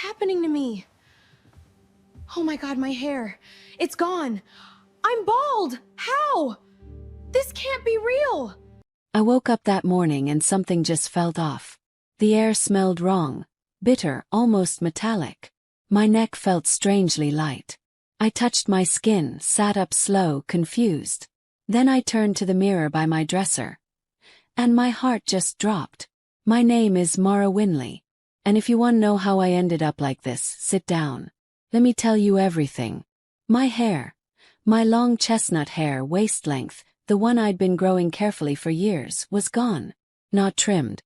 happening to me? Oh my god, my hair. It's gone. I'm bald! How? This can't be real! I woke up that morning and something just felt off. The air smelled wrong, bitter, almost metallic. My neck felt strangely light. I touched my skin, sat up slow, confused. Then I turned to the mirror by my dresser. And my heart just dropped. My name is Mara Winley. And if you want to know how I ended up like this, sit down. Let me tell you everything. My hair. My long chestnut hair, waist length, the one I'd been growing carefully for years, was gone. Not trimmed.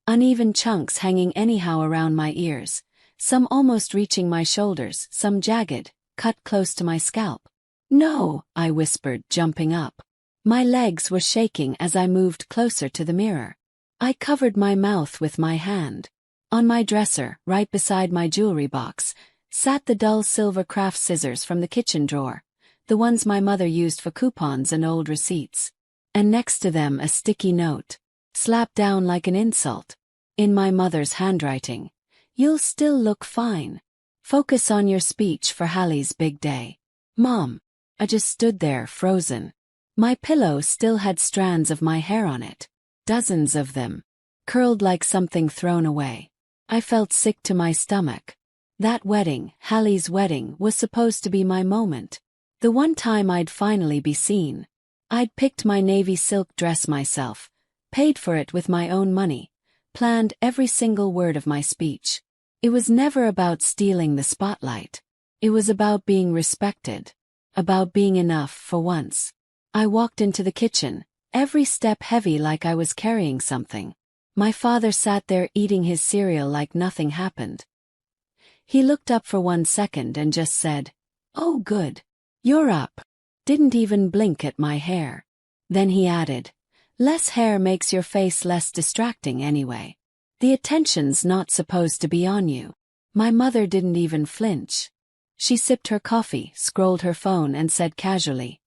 Uneven chunks hanging anyhow around my ears, some almost reaching my shoulders, some jagged, cut close to my scalp. No, I whispered, jumping up. My legs were shaking as I moved closer to the mirror. I covered my mouth with my hand. On my dresser, right beside my jewelry box, sat the dull silver craft scissors from the kitchen drawer, the ones my mother used for coupons and old receipts. And next to them a sticky note, slapped down like an insult. In my mother's handwriting. You'll still look fine. Focus on your speech for Hallie's big day. Mom. I just stood there, frozen. My pillow still had strands of my hair on it. Dozens of them. Curled like something thrown away. I felt sick to my stomach. That wedding, Hallie's wedding, was supposed to be my moment. The one time I'd finally be seen. I'd picked my navy silk dress myself, paid for it with my own money, planned every single word of my speech. It was never about stealing the spotlight. It was about being respected. About being enough for once. I walked into the kitchen, every step heavy like I was carrying something. My father sat there eating his cereal like nothing happened. He looked up for 1 second and just said, "Oh good. You're up." Didn't even blink at my hair. Then he added, "Less hair makes your face less distracting anyway. The attention's not supposed to be on you." My mother didn't even flinch. She sipped her coffee, scrolled her phone and said casually,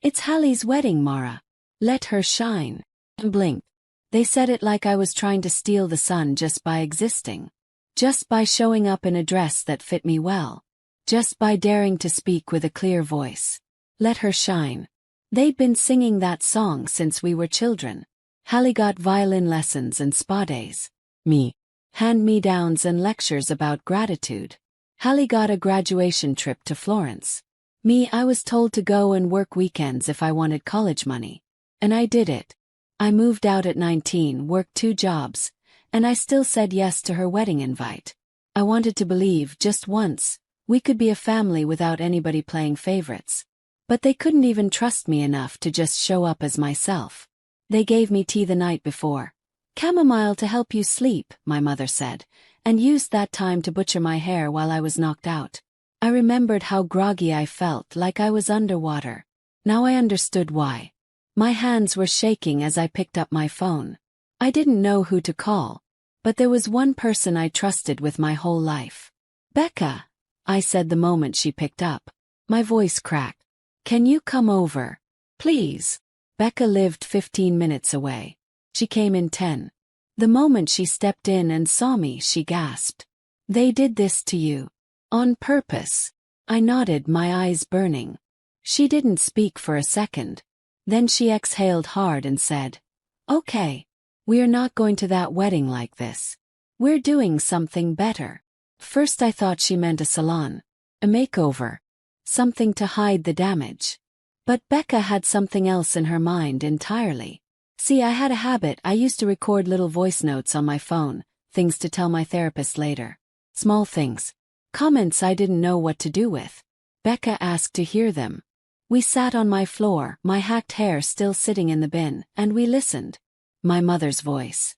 "It's Hallie's wedding, Mara. Let her shine." And blinked. They said it like I was trying to steal the sun just by existing. Just by showing up in a dress that fit me well. Just by daring to speak with a clear voice. Let her shine. They'd been singing that song since we were children. Hallie got violin lessons and spa days. Me. Hand-me-downs and lectures about gratitude. Hallie got a graduation trip to Florence. Me, I was told to go and work weekends if I wanted college money. And I did it. I moved out at 19, worked 2 jobs, and I still said yes to her wedding invite. I wanted to believe, just once, we could be a family without anybody playing favorites. But they couldn't even trust me enough to just show up as myself. They gave me tea the night before. "Chamomile to help you sleep," my mother said, and used that time to butcher my hair while I was knocked out. I remembered how groggy I felt, like I was underwater. Now I understood why. My hands were shaking as I picked up my phone. I didn't know who to call, but there was one person I trusted with my whole life. "Becca," I said the moment she picked up. My voice cracked. "Can you come over? Please?" Becca lived 15 minutes away. She came in 10. The moment she stepped in and saw me, she gasped. "They did this to you. On purpose." I nodded, my eyes burning. She didn't speak for a second. Then she exhaled hard and said, "Okay. We're not going to that wedding like this. We're doing something better." First I thought she meant a salon. A makeover. Something to hide the damage. But Becca had something else in her mind entirely. See, I had a habit. I used to record little voice notes on my phone, things to tell my therapist later. Small things. Comments I didn't know what to do with. Becca asked to hear them. We sat on my floor, my hacked hair still sitting in the bin, and we listened. My mother's voice.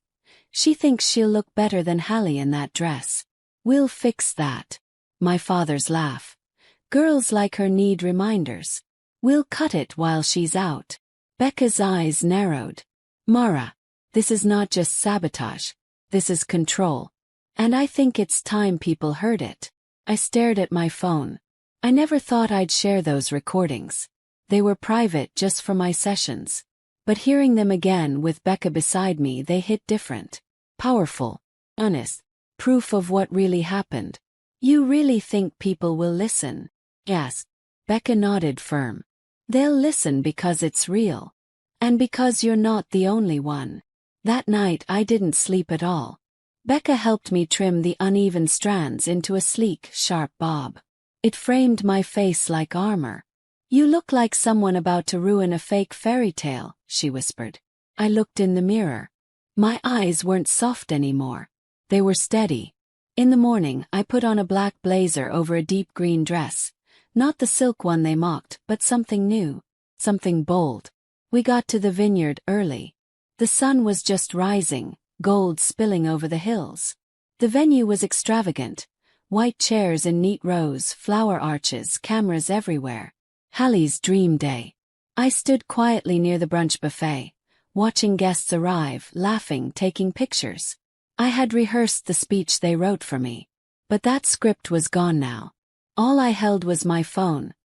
"She thinks she'll look better than Hallie in that dress. We'll fix that." My father's laugh. "Girls like her need reminders. We'll cut it while she's out." Becca's eyes narrowed. "Mara, this is not just sabotage. This is control. And I think it's time people heard it." I stared at my phone. I never thought I'd share those recordings. They were private just for my sessions. But hearing them again with Becca beside me, they hit different. Powerful. Honest. Proof of what really happened. You really think people will listen? Yes. Becca nodded firm. They'll listen because it's real. And because you're not the only one. That night I didn't sleep at all. Becca helped me trim the uneven strands into a sleek, sharp bob. It framed my face like armor. You look like someone about to ruin a fake fairy tale, she whispered. I looked in the mirror. My eyes weren't soft anymore. They were steady. In the morning, I put on a black blazer over a deep green dress. Not the silk one they mocked, but something new. Something bold. We got to the vineyard early. The sun was just rising, gold spilling over the hills. The venue was extravagant. White chairs in neat rows, flower arches, cameras everywhere. Hallie's dream day. I stood quietly near the brunch buffet, watching guests arrive, laughing, taking pictures. I had rehearsed the speech they wrote for me. But that script was gone now. All I held was my phone.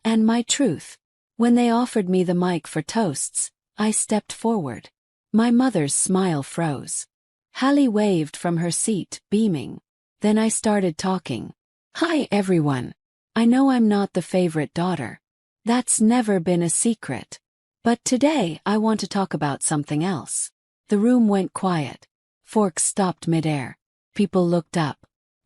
And my truth. When they offered me the mic for toasts, I stepped forward. My mother's smile froze. Hallie waved from her seat, beaming. Then I started talking. Hi everyone. I know I'm not the favorite daughter. That's never been a secret. But today I want to talk about something else. The room went quiet. Forks stopped midair. People looked up.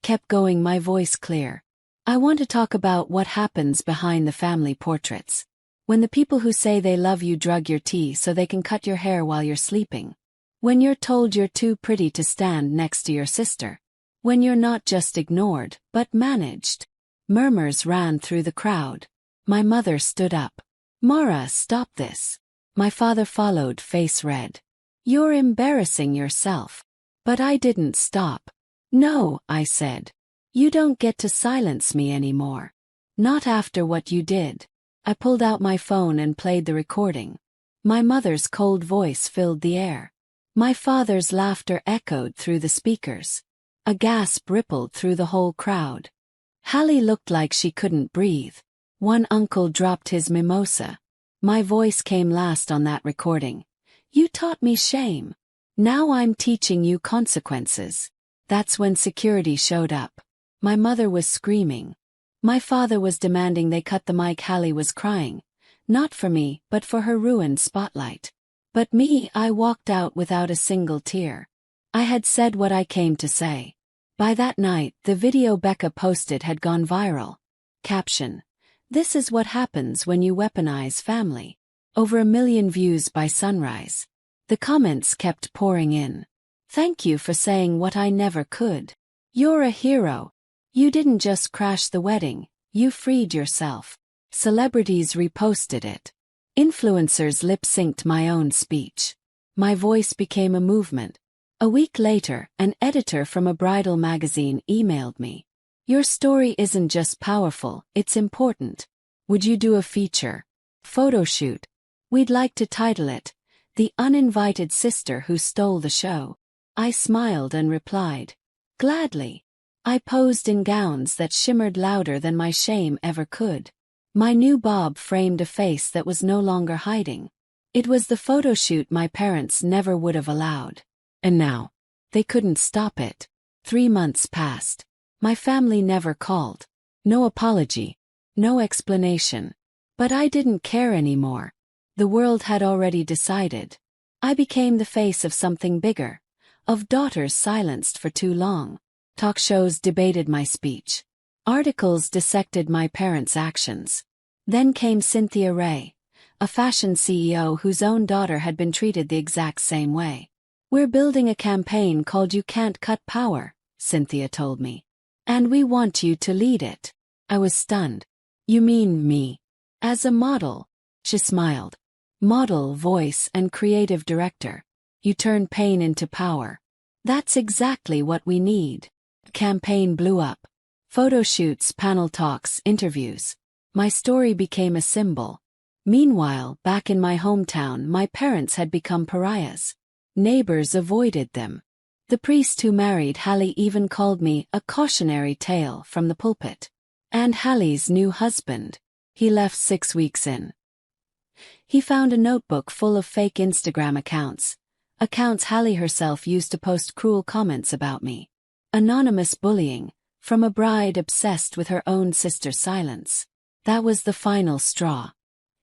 Kept going, my voice clear. I want to talk about what happens behind the family portraits. When the people who say they love you drug your tea so they can cut your hair while you're sleeping. When you're told you're too pretty to stand next to your sister. When you're not just ignored, but managed. Murmurs ran through the crowd. My mother stood up. Mara, stop this. My father followed, face red. You're embarrassing yourself. But I didn't stop. No, I said. You don't get to silence me anymore. Not after what you did. I pulled out my phone and played the recording. My mother's cold voice filled the air. My father's laughter echoed through the speakers. A gasp rippled through the whole crowd. Hallie looked like she couldn't breathe. One uncle dropped his mimosa. My voice came last on that recording. You taught me shame. Now I'm teaching you consequences. That's when security showed up. My mother was screaming. My father was demanding they cut the mic. Hallie was crying. Not for me, but for her ruined spotlight. But me, I walked out without a single tear. I had said what I came to say. By that night, the video Becca posted had gone viral. Caption. This is what happens when you weaponize family. Over 1 million views by sunrise. The comments kept pouring in. Thank you for saying what I never could. You're a hero. You didn't just crash the wedding, you freed yourself. Celebrities reposted it. Influencers lip-synced my own speech. My voice became a movement. A week later, an editor from a bridal magazine emailed me. Your story isn't just powerful, it's important. Would you do a feature? Photo shoot. We'd like to title it, The Uninvited Sister Who Stole the Show. I smiled and replied, gladly. I posed in gowns that shimmered louder than my shame ever could. My new bob framed a face that was no longer hiding. It was the photo shoot my parents never would have allowed. And now, they couldn't stop it. 3 months passed. My family never called. No apology. No explanation. But I didn't care anymore. The world had already decided. I became the face of something bigger. Of daughters silenced for too long. Talk shows debated my speech. Articles dissected my parents' actions. Then came Cynthia Ray, a fashion CEO whose own daughter had been treated the exact same way. We're building a campaign called You Can't Cut Power, Cynthia told me. And we want you to lead it. I was stunned. You mean me? As a model? She smiled. Model, voice, and creative director. You turn pain into power. That's exactly what we need. The campaign blew up. Photo shoots, panel talks, interviews. My story became a symbol. Meanwhile, back in my hometown, my parents had become pariahs. Neighbors avoided them. The priest who married Hallie even called me a cautionary tale from the pulpit. And Hallie's new husband. He left 6 weeks in. He found a notebook full of fake Instagram accounts. Accounts Hallie herself used to post cruel comments about me. Anonymous bullying, from a bride obsessed with her own sister's silence. That was the final straw.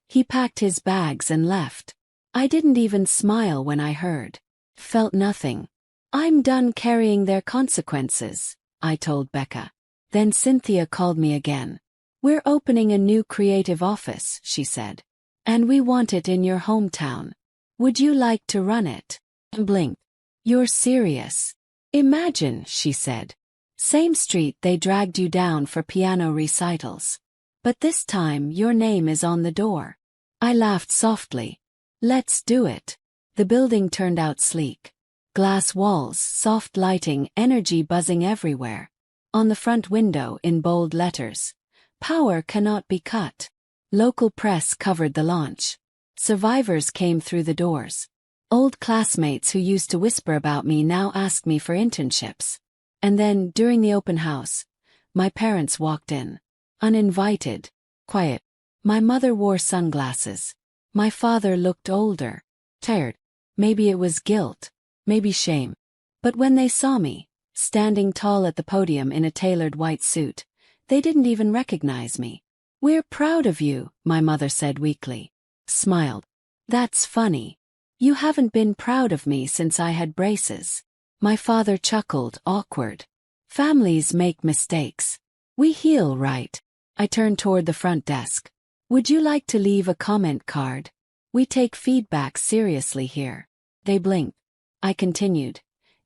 He packed his bags and left. I didn't even smile when I heard. Felt nothing. I'm done carrying their consequences, I told Becca. Then Cynthia called me again. We're opening a new creative office, she said. And we want it in your hometown. Would you like to run it? Blinked. You're serious. Imagine, she said. Same street they dragged you down for piano recitals. But this time your name is on the door. I laughed softly. Let's do it. The building turned out sleek. Glass walls, soft lighting, energy buzzing everywhere. On the front window in bold letters. Power cannot be cut. Local press covered the launch. Survivors came through the doors. Old classmates who used to whisper about me now asked me for internships. And then, during the open house, my parents walked in. Uninvited. Quiet. My mother wore sunglasses. My father looked older. Tired. Maybe it was guilt. Maybe shame. But when they saw me, standing tall at the podium in a tailored white suit, they didn't even recognize me. We're proud of you, my mother said weakly. Smiled. That's funny. You haven't been proud of me since I had braces. My father chuckled, awkward. Families make mistakes. We heal, right? I turned toward the front desk. Would you like to leave a comment card? We take feedback seriously here. They blinked. I continued.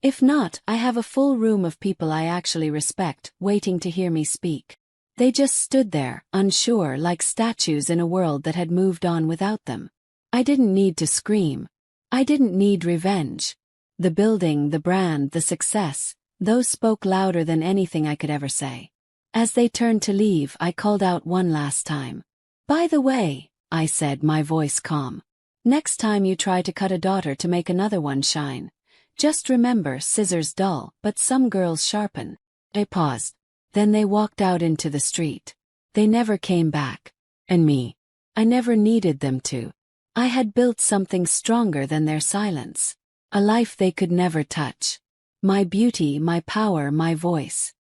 If not, I have a full room of people I actually respect, waiting to hear me speak. They just stood there, unsure, like statues in a world that had moved on without them. I didn't need to scream. I didn't need revenge. The building, the brand, the success, those spoke louder than anything I could ever say. As they turned to leave, I called out one last time. By the way, I said, my voice calm. Next time you try to cut a daughter to make another one shine, just remember, scissors dull, but some girls sharpen. They paused. Then they walked out into the street. They never came back. And me. I never needed them to. I had built something stronger than their silence. A life they could never touch. My beauty, my power, my voice.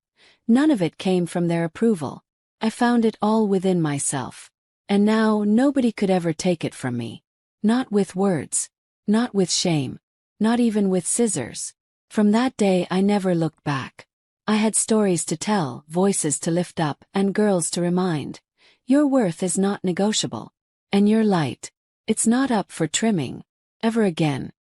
None of it came from their approval. I found it all within myself. And now nobody could ever take it from me. Not with words. Not with shame. Not even with scissors. From that day I never looked back. I had stories to tell, voices to lift up, and girls to remind. Your worth is not negotiable. And your light, it's not up for trimming. Ever again.